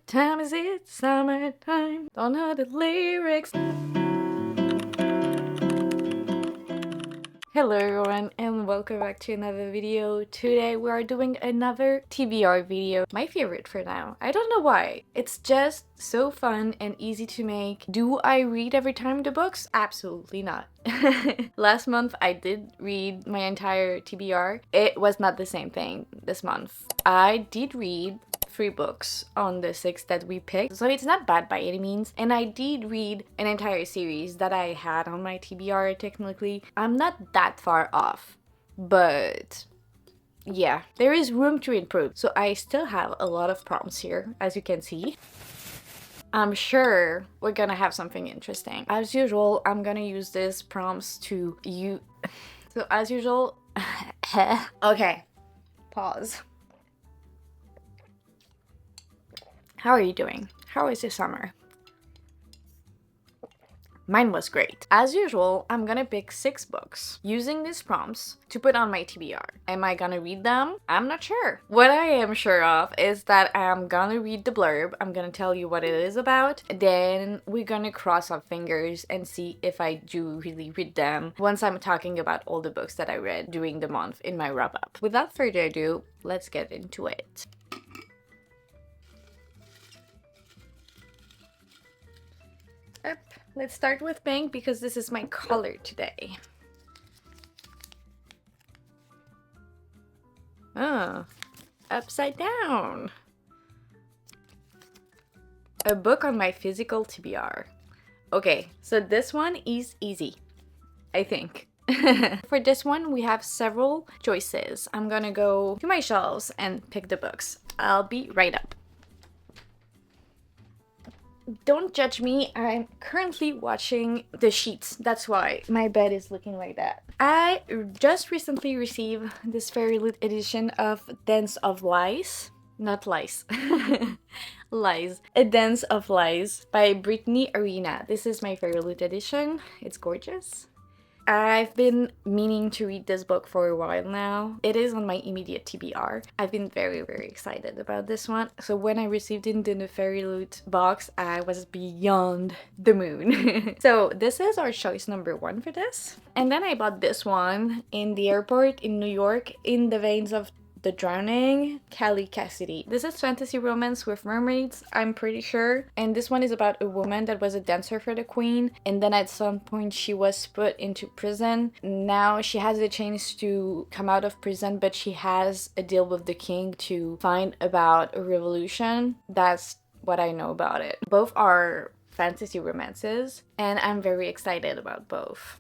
time is it? Summertime. Don't know the lyrics. Hello everyone and welcome back to another video. Today we are doing another TBR video. My favorite for now. I don't know why. It's just so fun and easy to make. Do I read every time the books? Absolutely not. Last month I did read my entire TBR. It was not the same thing this month. I did read 3 books on the 6 that we picked, so it's not bad by any means. And I did read an entire series that I had on my TBR technically. I'm not that far off, but yeah, there is room to improve. So I still have a lot of prompts here, as you can see. I'm sure we're gonna have something interesting. As usual, I'm gonna use these prompts to you. So as usual, okay, pause. How are you doing? How is your summer? Mine was great. As usual, I'm gonna pick 6 books using these prompts to put on my TBR. Am I gonna read them? I'm not sure. What I am sure of is that I'm gonna read the blurb. I'm gonna tell you what it is about. Then we're gonna cross our fingers and see if I do really read them once I'm talking about all the books that I read during the month in my wrap-up. Without further ado, let's get into it. Let's start with pink because this is my color today. Oh, upside down. A book on my physical TBR. Okay, so this one is easy, I think. For this one, we have several choices. I'm gonna go to my shelves and pick the books. I'll be right up. Don't judge me, I'm currently watching the sheets. That's why my bed is looking like that. I just recently received this fairy loot edition of Dance of Lies. Not lies. Lies. A Dance of Lies by Brittany Arena. This is my fairy loot edition. It's gorgeous. I've been meaning to read this book for a while now. It is on my immediate TBR. I've been very, very excited about this one. So when I received it in the Fairy Loot box, I was beyond the moon. So this is our choice number 1 for this. And then I bought this one in the airport in New York in the veins of The Drowning, Callie Cassidy. This is fantasy romance with mermaids, I'm pretty sure. And this one is about a woman that was a dancer for the queen. And then at some point she was put into prison. Now she has a chance to come out of prison, but she has a deal with the king to find about a revolution. That's what I know about it. Both are fantasy romances, and I'm very excited about both.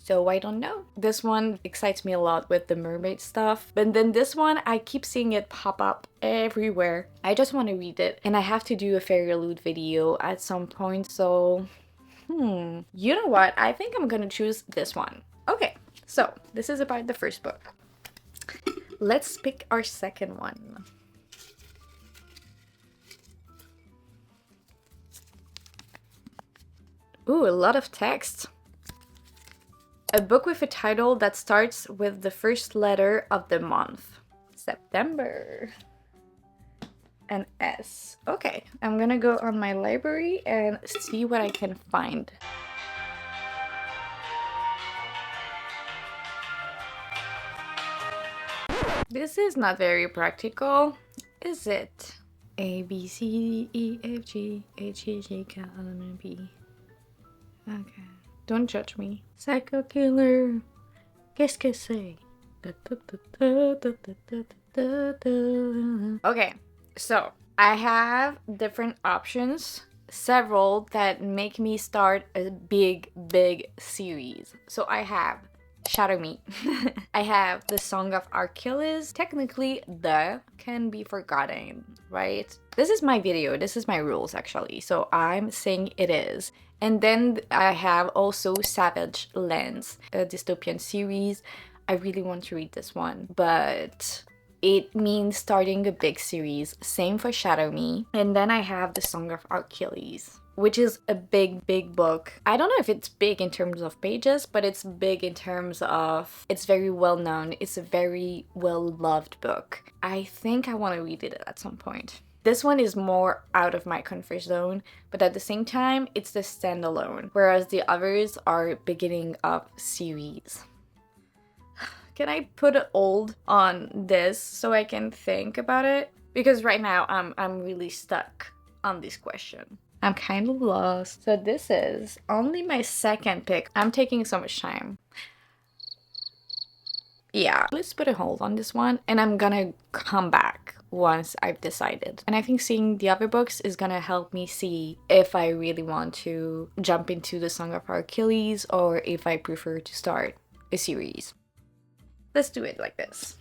So I don't know. This one excites me a lot with the mermaid stuff. But then this one, I keep seeing it pop up everywhere. I just want to read it. And I have to do a fairy loot video at some point. So, you know what? I think I'm gonna choose this one. Okay, so this is about the first book. Let's pick our second one. Ooh, a lot of text. A book with a title that starts with the first letter of the month. September. An S. Okay, I'm gonna go on my library and see what I can find. This is not very practical, is it? A, B, C, D, E, F, G, H, I, J, K, L, M, N, P. Okay. Don't judge me. Psycho killer. Qu'est-ce que c'est? Okay, so I have different options, several that make me start a big series. So I have Shadow Me. I have The Song of Achilles. Technically, the can be forgotten, right? This is my video. This is my rules, actually. So I'm saying it is. And then I have also Savage Lands, a dystopian series. I really want to read this one, but it means starting a big series. Same for Shadow Me. And then I have The Song of Achilles, which is a big book. I don't know if it's big in terms of pages, but it's big in terms of it's very well known. It's a very well loved book. I think I want to read it at some point. This one is more out of my comfort zone, but at the same time, it's the standalone, whereas the others are beginning of series. Can I put a hold on this so I can think about it? Because right now I'm really stuck on this question. I'm kind of lost. So this is only my second pick. I'm taking so much time. Yeah, let's put a hold on this one, and I'm gonna come back once I've decided. And I think seeing the other books is gonna help me see if I really want to jump into the Song of Achilles or if I prefer to start a series. Let's do it like this.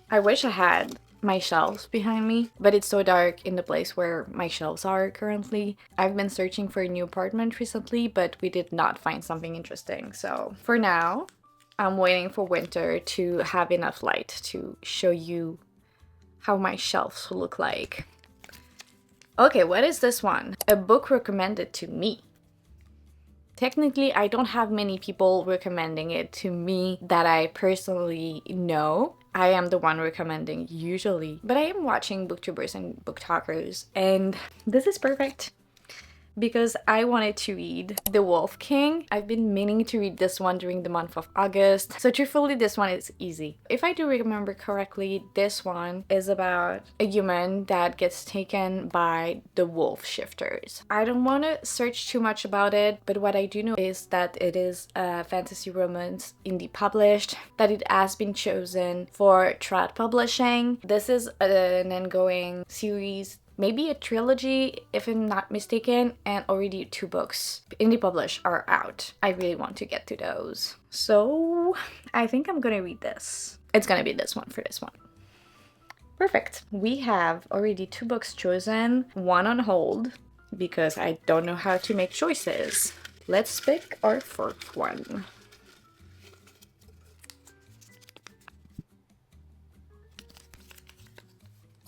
I wish I had my shelves behind me, but it's so dark in the place where my shelves are currently. I've been searching for a new apartment recently, but we did not find something interesting. So for now, I'm waiting for winter to have enough light to show you how my shelves look like. Okay, what is this one? A book recommended to me. Technically, I don't have many people recommending it to me that I personally know. I am the one recommending usually, but I am watching booktubers and booktalkers, and this is perfect because I wanted to read The Wolf King. I've been meaning to read this one during the month of August, so truthfully this one is easy. If I do remember correctly, this one is about a human that gets taken by the wolf shifters. I don't want to search too much about it, but what I do know is that it is a fantasy romance indie published, that it has been chosen for Trad Publishing. This is an ongoing series, maybe a trilogy if I'm not mistaken, and already 2 books indie published are out. I really want to get to those. So I think I'm gonna read this. It's gonna be this one for this one. Perfect. We have already 2 books chosen, 1 on hold because I don't know how to make choices. Let's pick our 4th one.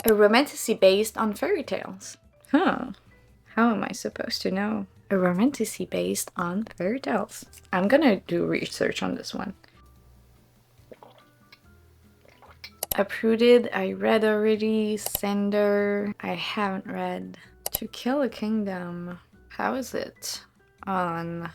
A romantasy based on fairy tales. Huh. How am I supposed to know? A romantasy based on fairy tales. I'm gonna do research on this one. Uprooted, I read already. Sender, I haven't read. To Kill a Kingdom. How is it on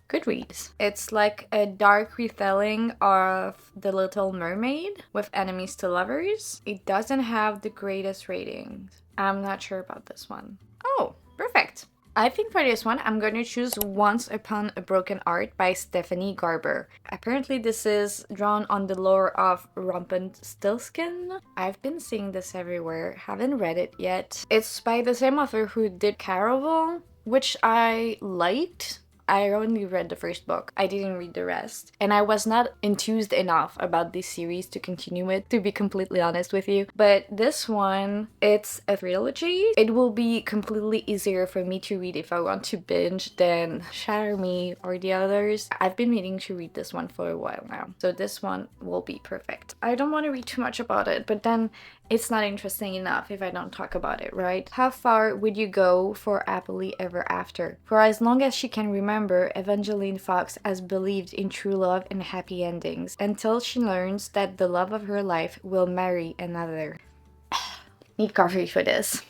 Goodreads? It's like a dark retelling of The Little Mermaid with enemies to lovers. It doesn't have the greatest ratings. I'm not sure about this one. Oh, perfect. I think for this one, I'm going to choose Once Upon a Broken Heart by Stephanie Garber. Apparently this is drawn on the lore of Rumpelstiltskin. I've been seeing this everywhere, haven't read it yet. It's by the same author who did Caraval, which I liked. I only read the first book. I didn't read the rest. And I was not enthused enough about this series to continue it, to be completely honest with you. But this one, it's a trilogy. It will be completely easier for me to read if I want to binge than Shatter Me or the others. I've been meaning to read this one for a while now. So this one will be perfect. I don't want to read too much about it, but then it's not interesting enough if I don't talk about it, right? How far would you go for Happily Ever After? For as long as she can remember, Evangeline Fox has believed in true love and happy endings until she learns that the love of her life will marry another. Need coffee for this.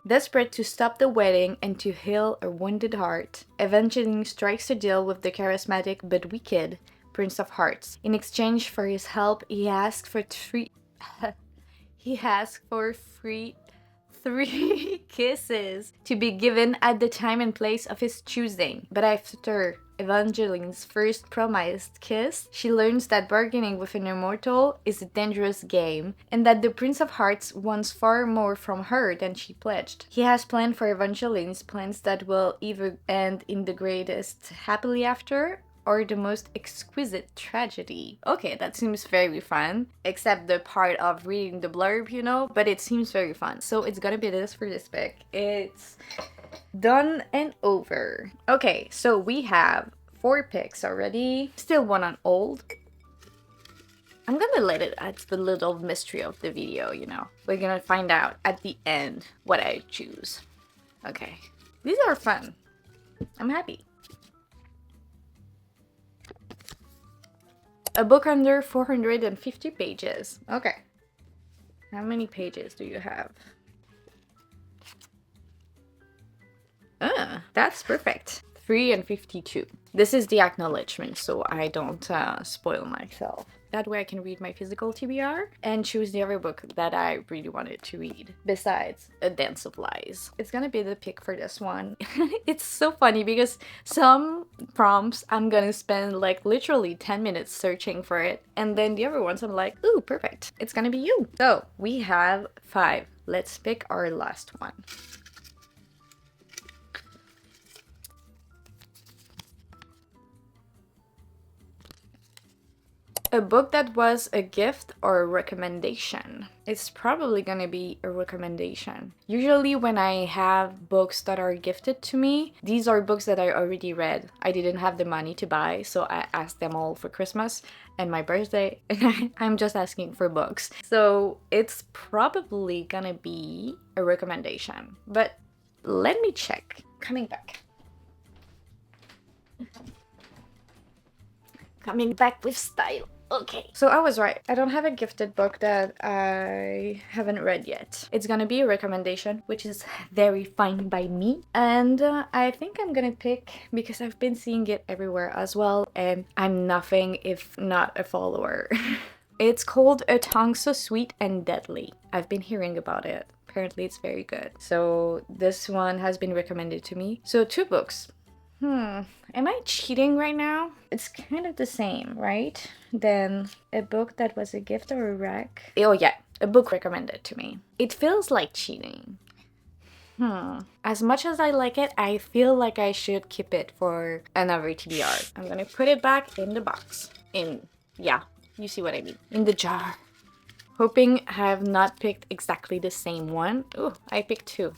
Desperate to stop the wedding and to heal a wounded heart, Evangeline strikes a deal with the charismatic but wicked Prince of Hearts. In exchange for his help, he asks for three kisses to be given at the time and place of his choosing. But after Evangeline's first promised kiss, she learns that bargaining with an immortal is a dangerous game, and that the Prince of Hearts wants far more from her than she pledged. He has planned for Evangeline's plans that will either end in the greatest happily after or the most exquisite tragedy. Okay, that seems very fun, except the part of reading the blurb, you know, but it seems very fun. So it's gonna be this for this pick. It's done and over. Okay, so we have 4 picks already. Still 1 on hold. I'm gonna let it at the little mystery of the video, you know. We're gonna find out at the end what I choose. Okay, these are fun. I'm happy. A book under 450 pages. Okay. How many pages do you have? Ah, that's perfect. 352. This is the acknowledgement, so I don't spoil myself. That way I can read my physical TBR and choose the other book that I really wanted to read, besides A Dance of Lies. It's gonna be the pick for this one. It's so funny because some prompts I'm gonna spend like literally 10 minutes searching for it, and then the other ones I'm like, ooh, perfect. It's gonna be you. So we have 5. Let's pick our last one. A book that was a gift or a recommendation. It's probably gonna be a recommendation. Usually when I have books that are gifted to me, these are books that I already read. I didn't have the money to buy, so I asked them all for Christmas and my birthday, and I'm just asking for books. So it's probably gonna be a recommendation. But let me check. Coming back. Coming back with style. Okay. So I was right. I don't have a gifted book that I haven't read yet. It's gonna be a recommendation, which is very fine by me. And I think I'm gonna pick, because I've been seeing it everywhere as well, and I'm nothing if not a follower. It's called A Tongue So Sweet and Deadly. I've been hearing about it. Apparently it's very good. So this one has been recommended to me. So 2 books. Am I cheating right now? It's kind of the same, right? Then a book that was a gift or a rec. Oh yeah, a book recommended to me. It feels like cheating. As much as I like it, I feel like I should keep it for another TBR. I'm gonna put it back in the box. Yeah, you see what I mean. In the jar. Hoping I have not picked exactly the same one. Oh, I picked 2.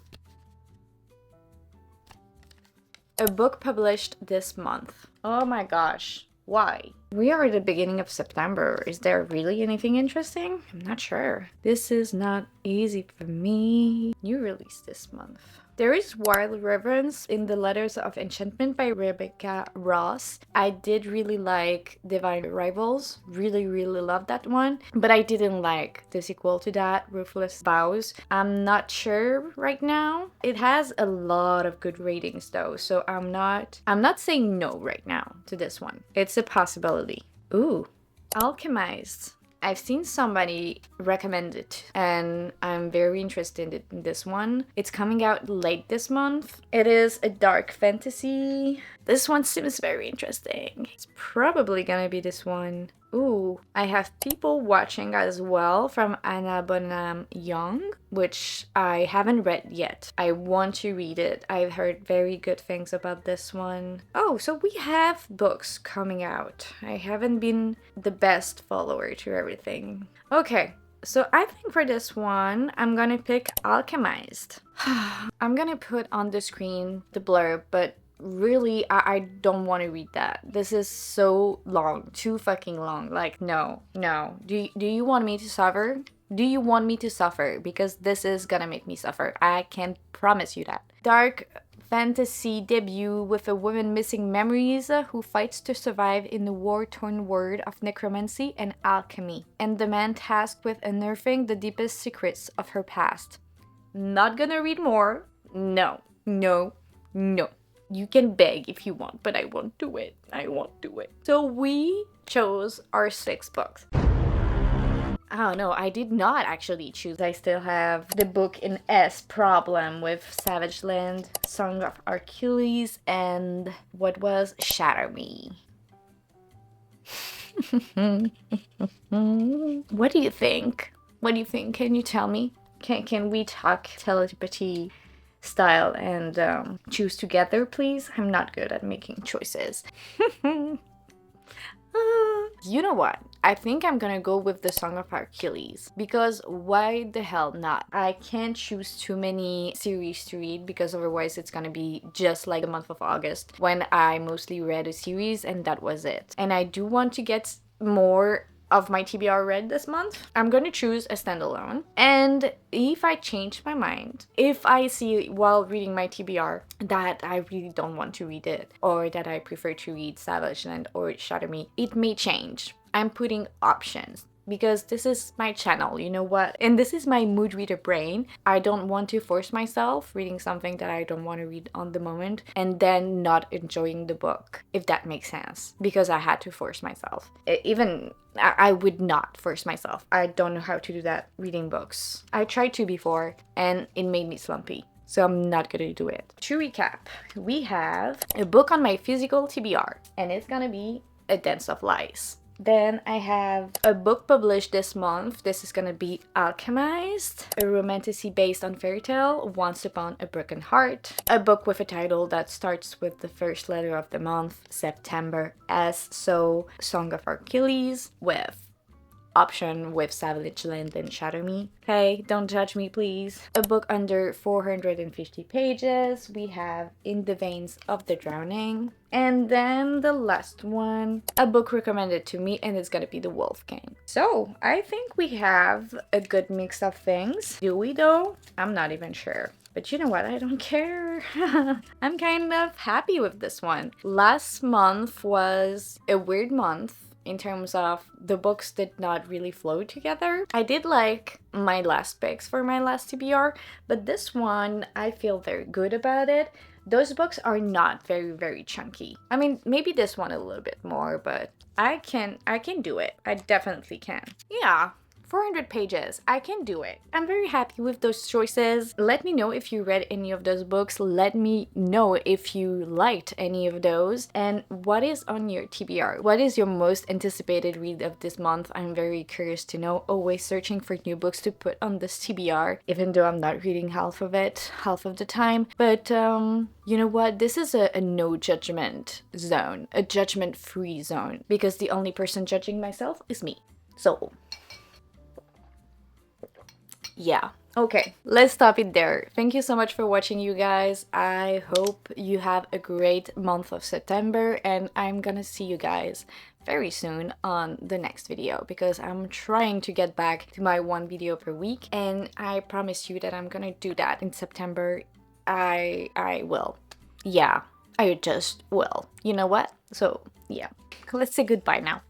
A book published this month. Oh my gosh, why? We are at the beginning of September. Is there really anything interesting? I'm not sure. This is not easy for me. New release this month. There is Wild Reverence in the Letters of Enchantment by Rebecca Ross. I did really like Divine Rivals. Really loved that one. But I didn't like the sequel to that, Ruthless Vows. I'm not sure right now. It has a lot of good ratings though, so I'm not saying no right now to this one. It's a possibility. Ooh, Alchemized. I've seen somebody recommend it and I'm very interested in this one. It's coming out late this month. It is a dark fantasy. This one seems very interesting. It's probably gonna be this one. Ooh, I have people watching as well from Anna Bonham Young, which I haven't read yet. I want to read it. I've heard very good things about this one. Oh, so we have books coming out. I haven't been the best follower to everything. Okay, so I think for this one, I'm gonna pick Alchemized. I'm gonna put on the screen the blurb, but really, I don't want to read that. This is so long, too fucking long. Like, no. Do you want me to suffer? Do you want me to suffer? Because this is gonna make me suffer. I can promise you that. Dark fantasy debut with a woman missing memories who fights to survive in the war-torn world of necromancy and alchemy, and the man tasked with unearthing the deepest secrets of her past. Not gonna read more. No. You can beg if you want, but I won't do it. So we chose our 6 books. Oh no, I did not actually choose. I still have the book in S, Problem, with Savage Land, Song of Achilles, and what was Shatter Me. What do you think? Can you tell me? Can we talk telepathy style and choose together, please? I'm not good at making choices. You know what? I think I'm gonna go with the Song of Achilles, because why the hell not? I can't choose too many series to read because otherwise it's gonna be just like the month of August when I mostly read a series and that was it. And I do want to get more of my TBR read this month. I'm going to choose a standalone, and if I change my mind, if I see while reading my TBR that I really don't want to read it, or that I prefer to read Savage Land or Shatter Me, it may change. I'm putting options. because this is my channel, you know what? And this is my mood reader brain. I don't want to force myself reading something that I don't want to read on the moment and then not enjoying the book, if that makes sense, because I had to force myself. Even I would not force myself. I don't know how to do that reading books. I tried to before and it made me slumpy. So I'm not gonna do it. To recap, we have a book on my physical TBR, and it's gonna be A Dance of Lies. Then I have a book published this month. This is gonna be Alchemized, a romantasy based on fairy tale, Once Upon a Broken Heart. A book with a title that starts with the first letter of the month, September, S, so Song of Achilles, with option with Savage Land and Shadow Me. Okay, don't judge me, please. A book under 450 pages. We have In the Veins of the Drowning. And then the last one, a book recommended to me, and it's gonna be The Wolf King. So I think we have a good mix of things. Do we though? I'm not even sure. But you know what? I don't care. I'm kind of happy with this one. Last month was a weird month in terms of the books did not really flow together. I did like my last picks for my last TBR, but this one, I feel very good about it. Those books are not very chunky. I mean, maybe this one a little bit more, but I can do it. I definitely can. Yeah. 400 pages. I can do it. I'm very happy with those choices. Let me know if you read any of those books. Let me know if you liked any of those. And what is on your TBR? What is your most anticipated read of this month? I'm very curious to know. Always searching for new books to put on this TBR, even though I'm not reading half of it, half of the time. But you know what? This is a no judgment zone, a judgment-free zone, because the only person judging myself is me. So yeah. Okay, let's stop it there. Thank you so much for watching, you guys. I hope you have a great month of September, and I'm gonna see you guys very soon on the next video, because I'm trying to get back to my 1 video per week, and I promise you that I'm gonna do that in September. I will. Yeah, I just will. You know what? So yeah, let's say goodbye now.